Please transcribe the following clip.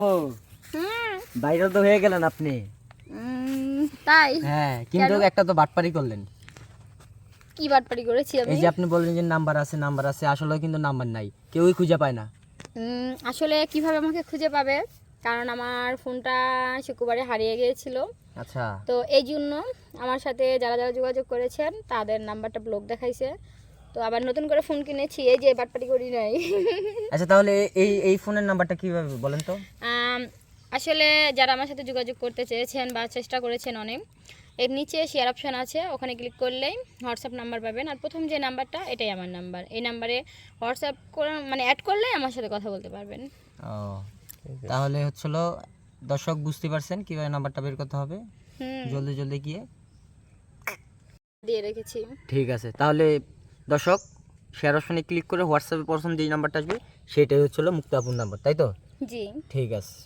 ও হুম viral তো হয়ে গেলেন আপনি। তাই হ্যাঁ, কিন্তু কেন? একটা তো বাটপারি করলেন। কি বাটপারি করেছি আমি? এই যে আপনি বললেন যে নাম্বার আছে, আসলে কিন্তু নাম্বার নাই, কেউই খুঁজে পায় না। আসলে কিভাবে আমাকে খুঁজে পাবে, কারণ আমার ফোনটা শুক্রবারে হারিয়ে গিয়েছিল। আচ্ছা তো এই জন্য আমার সাথে যারা যারা যোগাযোগ করেছেন তাদের নাম্বারটা ব্লক দেখাইছে। তো আবার নতুন করে ফোন কিনেছি, এই যে বাটপারি করি নাই। আচ্ছা, তাহলে এই এই ফোনের নাম্বারটা কিভাবে বলেন তো? আম, আসলে যারা আমার সাথে যোগাযোগ করতে চেয়েছেন বা চেষ্টা করেছেন অনেক, এর নিচে শেয়ার অপশান আছে, ওখানে ক্লিক করলেই হোয়াটসঅ্যাপ নাম্বার পাবেন। আর প্রথম যে নাম্বারটা এটাই আমার নাম্বার, এই নাম্বারে হোয়াটসঅ্যাপ করে মানে অ্যাড করলেই আমার সাথে কথা বলতে পারবেন। ও, তাহলে হচ্ছিল দর্শক বুঝতে পারছেন কিভাবে নাম্বারটা বের করতে হবে। হুম জলদি জলদি গিয়ে দিয়ে রেখেছি। ঠিক আছে, তাহলে দর্শক শেয়ার অপশনে ক্লিক করে হোয়াটসঅ্যাপে প্রথম যেই নাম্বারটা আসবে সেটাই হচ্ছিল মুক্তাপুর নাম্বার, তাই তো? জি। ঠিক আছে।